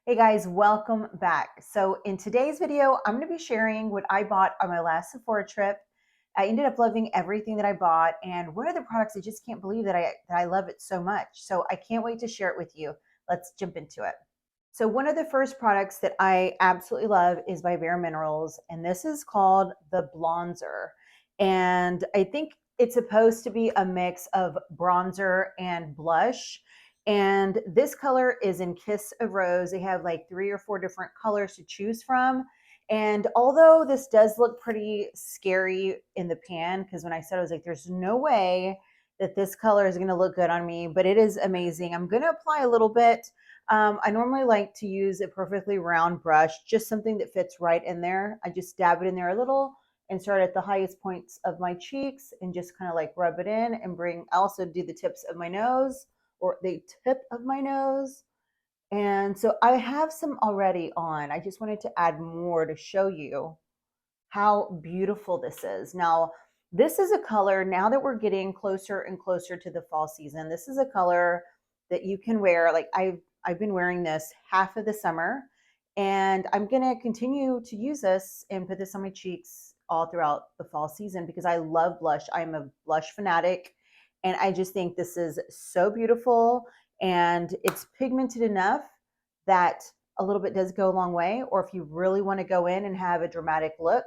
Hey guys, welcome back. So in today's video, I'm going to be sharing what I bought on my last Sephora trip. I ended up loving everything that I bought, and one of the products I just can't believe that I love it so much. So I can't wait to share it with you. Let's jump into it. So one of the first products that I absolutely love is by Bare Minerals, and this is called the Bronzer. And I think it's supposed to be a mix of bronzer and blush. And this color is in Kiss of Rose. They have like 3 or 4 different colors to choose from. And although this does look pretty scary in the pan, because when I said, I was like, there's no way that this color is going to look good on me, but it is amazing. I'm going to apply a little bit. I normally like to use a perfectly round brush, just something that fits right in there. I just dab it in there a little and start at the highest points of my cheeks and just kind of like rub it in and I also do the tips of my nose or the tip of my nose. And so I have some already on. I just wanted to add more to show you how beautiful this is. Now, this is a color, now that we're getting closer and closer to the fall season, this is a color that you can wear. Like I've been wearing this half of the summer, and I'm going to continue to use this and put this on my cheeks all throughout the fall season because I love blush. I'm a blush fanatic, and I just think this is so beautiful, and it's pigmented enough that a little bit does go a long way. Or if you really want to go in and have a dramatic look,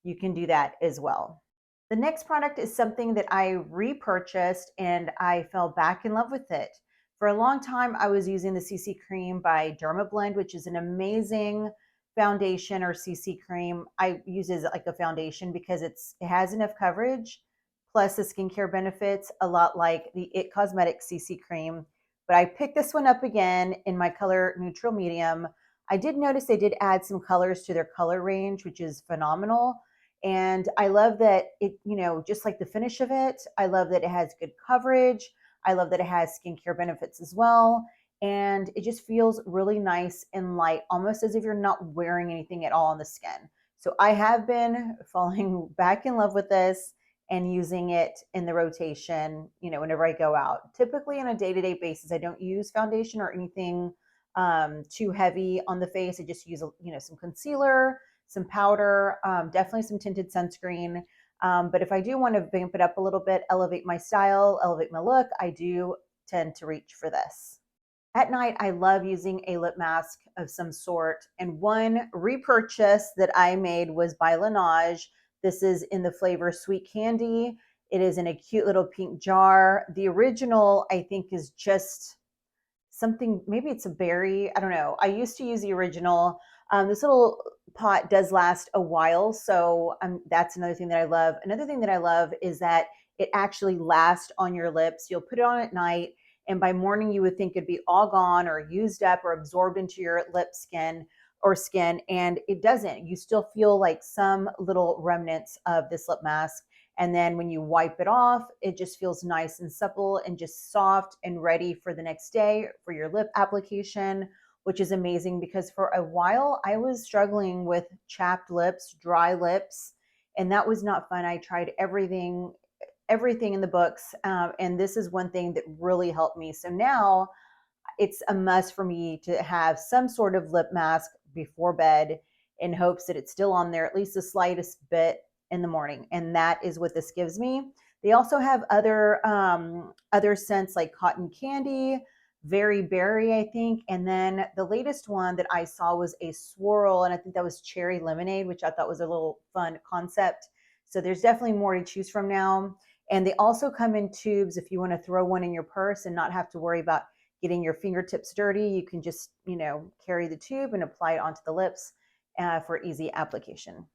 you can do that as well. The next product is something that I repurchased and I fell back in love with it. For a long time, I was using the CC cream by Dermablend, which is an amazing foundation or CC cream. I use it like a foundation because it has enough coverage, plus the skincare benefits, a lot like the It Cosmetics CC cream. But I picked this one up again in my color neutral medium. I did notice they did add some colors to their color range, which is phenomenal. And I love that just like the finish of it, I love that it has good coverage. I love that it has skincare benefits as well. And it just feels really nice and light, almost as if you're not wearing anything at all on the skin. So I have been falling back in love with this and using it in the rotation, whenever I go out. Typically on a day-to-day basis, I don't use foundation or anything too heavy on the face. I just use, some concealer, some powder, definitely some tinted sunscreen. But if I do want to vamp it up a little bit, elevate my style, elevate my look, I do tend to reach for this. At night, I love using a lip mask of some sort. And one repurchase that I made was by Laneige. This is in the flavor Sweet Candy. It is in a cute little pink jar. The original, I think, is just something, maybe it's a berry. I don't know. I used to use the original. This little pot does last a while. So that's another thing that I love. Another thing that I love is that it actually lasts on your lips. You'll put it on at night, and by morning, you would think it'd be all gone or used up or absorbed into your lip skin, and it doesn't. You still feel like some little remnants of this lip mask. And then when you wipe it off, it just feels nice and supple and just soft and ready for the next day for your lip application, which is amazing because for a while I was struggling with chapped lips, dry lips, and that was not fun. I tried everything in the books, and this is one thing that really helped me. So now it's a must for me to have some sort of lip mask before bed in hopes that it's still on there at least the slightest bit in the morning, and that is what this gives me. They also have other scents like cotton candy, very berry, I think, and then the latest one that I saw was a swirl, and I think that was cherry lemonade, which I thought was a little fun concept. So there's definitely more to choose from now. And they also come in tubes if you want to throw one in your purse and not have to worry about getting your fingertips dirty. You can just, carry the tube and apply it onto the lips for easy application.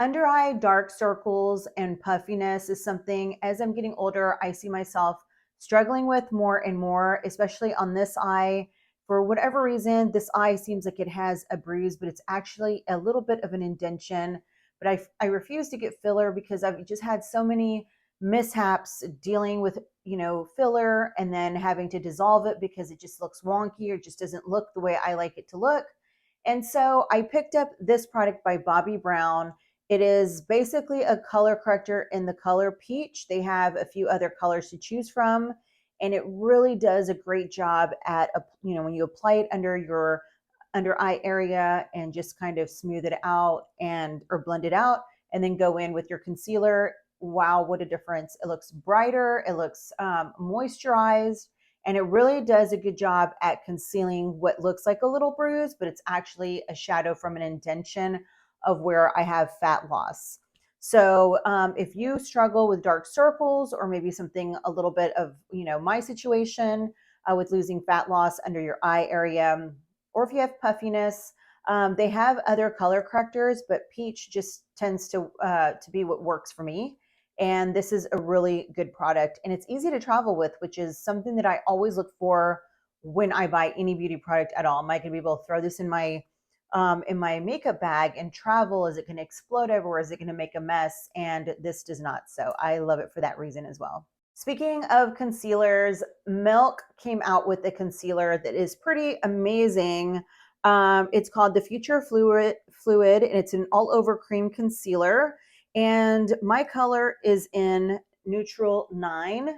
Under eye dark circles and puffiness is something, as I'm getting older, I see myself struggling with more and more, especially on this eye. For whatever reason, this eye seems like it has a bruise, but it's actually a little bit of an indentation. But I refuse to get filler because I've just had so many mishaps dealing with, filler and then having to dissolve it because it just looks wonky or just doesn't look the way I like it to look. And so I picked up this product by Bobbi Brown. It is basically a color corrector in the color peach. They have a few other colors to choose from, and it really does a great job at, when you apply it under eye area and just kind of smooth it out or blend it out, and then go in with your concealer. Wow, what a difference. It looks brighter, it looks moisturized, and it really does a good job at concealing what looks like a little bruise, but it's actually a shadow from an indentation of where I have fat loss. So if you struggle with dark circles, or maybe something a little bit of, my situation with losing fat loss under your eye area, or if you have puffiness, they have other color correctors, but peach just tends to be what works for me. And this is a really good product, and it's easy to travel with, which is something that I always look for when I buy any beauty product at all. Am I going to be able to throw this in my makeup bag and travel? Is it going to explode everywhere? Is it going to make a mess? And this does not. So I love it for that reason as well. Speaking of concealers, Milk came out with a concealer that is pretty amazing. It's called the Future Fluid, and it's an all over cream concealer. And my color is in neutral 9.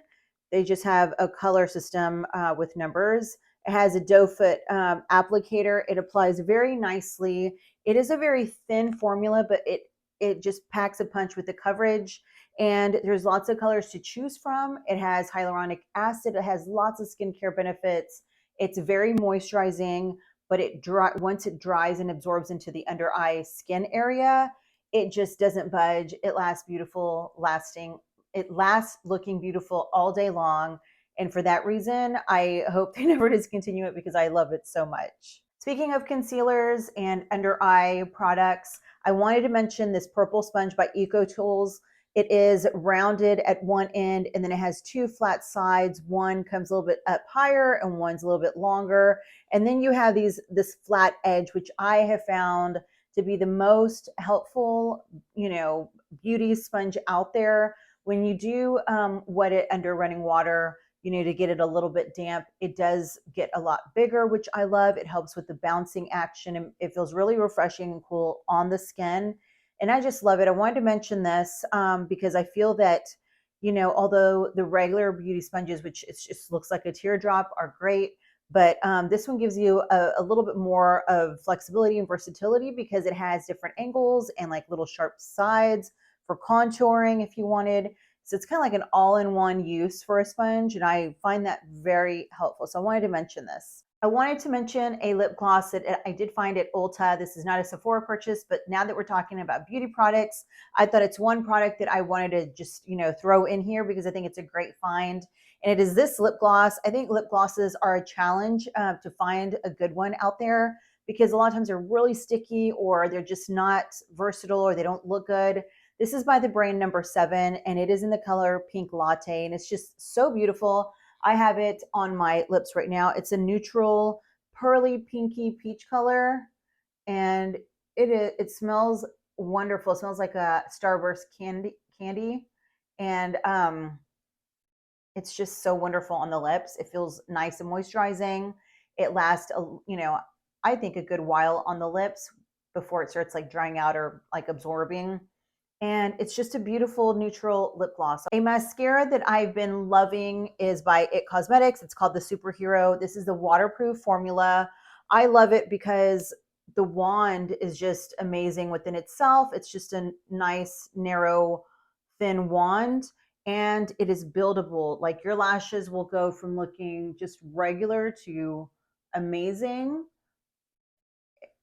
They just have a color system with numbers. It has a doe foot applicator. It applies very nicely. It is a very thin formula, but it just packs a punch with the coverage. And there's lots of colors to choose from. It has hyaluronic acid. It has lots of skincare benefits. It's very moisturizing, but once it dries and absorbs into the under eye skin area, it just doesn't budge. It lasts lasting. It lasts looking beautiful all day long. And for that reason, I hope they never discontinue it because I love it so much. Speaking of concealers and under eye products, I wanted to mention this purple sponge by EcoTools. It is rounded at one end, and then it has 2 flat sides. One comes a little bit up higher and one's a little bit longer. And then you have this flat edge, which I have found to be the most helpful, beauty sponge out there. When you do wet it under running water, to get it a little bit damp, it does get a lot bigger, which I love. It helps with the bouncing action, and it feels really refreshing and cool on the skin. And I just love it. I wanted to mention this because I feel that, although the regular beauty sponges, which it just looks like a teardrop, are great, but this one gives you a little bit more of flexibility and versatility because it has different angles and like little sharp sides for contouring if you wanted. So it's kind of like an all-in-one use for a sponge, and I find that very helpful. So I wanted to mention this. I wanted to mention a lip gloss that I did find at Ulta. This is not a Sephora purchase, but now that we're talking about beauty products, I thought it's one product that I wanted to just, throw in here because I think it's a great find. And it is this lip gloss. I think lip glosses are a challenge to find a good one out there because a lot of times they're really sticky, or they're just not versatile, or they don't look good. This is by the brand Number 7, and it is in the color Pink Latte, and it's just so beautiful. I have it on my lips right now. It's a neutral, pearly, pinky peach color, and it smells wonderful. It smells like a Starburst candy, and it's just so wonderful on the lips. It feels nice and moisturizing. It lasts, I think a good while on the lips before it starts like drying out or like absorbing. And it's just a beautiful neutral lip gloss. A mascara that I've been loving is by IT Cosmetics. It's called the Superhero. This is the waterproof formula. I love it because the wand is just amazing within itself. It's just a nice, narrow, thin wand, and it is buildable. Like your lashes will go from looking just regular to amazing.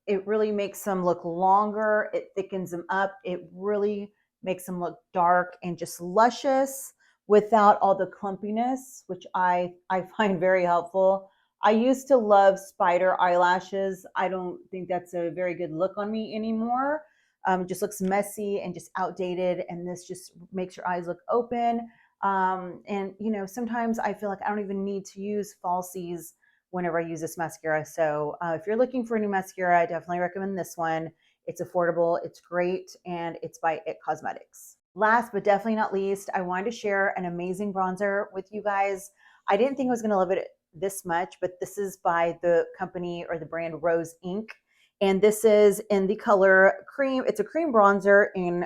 It really makes them look longer. It thickens them up. It really makes them look dark and just luscious without all the clumpiness, which I find very helpful. I used to love spider eyelashes. I don't think that's a very good look on me anymore. It just looks messy and just outdated, and this just makes your eyes look open. And sometimes I feel like I don't even need to use falsies whenever I use this mascara. So if you're looking for a new mascara, I definitely recommend this one. It's affordable, it's great, and it's by IT Cosmetics. Last but definitely not least, I wanted to share an amazing bronzer with you guys. I didn't think I was going to love it this much, but this is by the company or the brand Rose Inc. And this is in the color cream. It's a cream bronzer in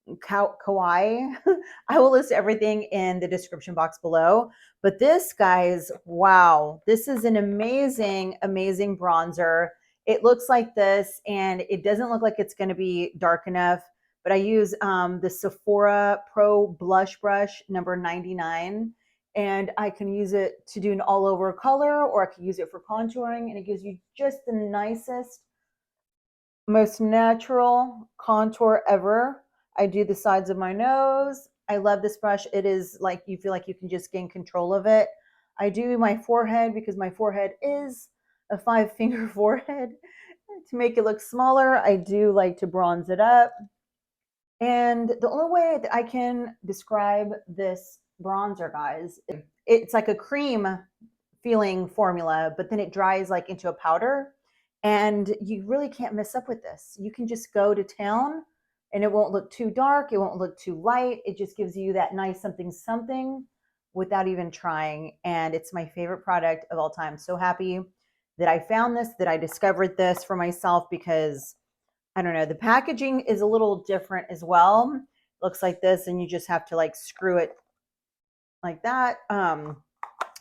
kawaii. I will list everything in the description box below. But this, guys, wow, this is an amazing, amazing bronzer. It looks like this, and it doesn't look like it's going to be dark enough. But I use the Sephora Pro Blush Brush number 99, and I can use it to do an all over color, or I can use it for contouring, and it gives you just the nicest, most natural contour ever. I do the sides of my nose. I love this brush. It is like you feel like you can just gain control of it. I do my forehead because my forehead is a 5-finger forehead. To make it look smaller, I do like to bronze it up. And the only way that I can describe this bronzer, guys, it's like a cream feeling formula, but then it dries like into a powder. And you really can't mess up with this. You can just go to town and it won't look too dark. It won't look too light. It just gives you that nice something something without even trying. And it's my favorite product of all time. So happy that I found this, that I discovered this for myself, because I don't know, the packaging is a little different as well. It looks like this, and you just have to like screw it like that.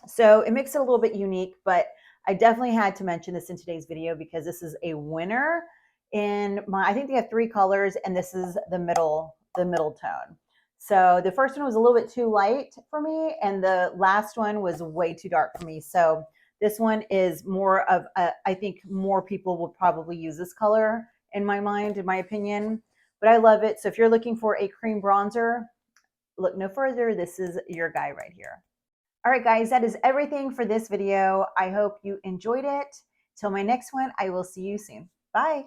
So it makes it a little bit unique, but I definitely had to mention this in today's video because this is a winner in my, I think they have 3 colors, and this is the middle tone. So the first one was a little bit too light for me, and the last one was way too dark for me. So this one is more of a, I think more people will probably use this color in my mind, in my opinion, but I love it. So if you're looking for a cream bronzer, look no further. This is your guy right here. All right, guys, that is everything for this video. I hope you enjoyed it. Till my next one, I will see you soon. Bye.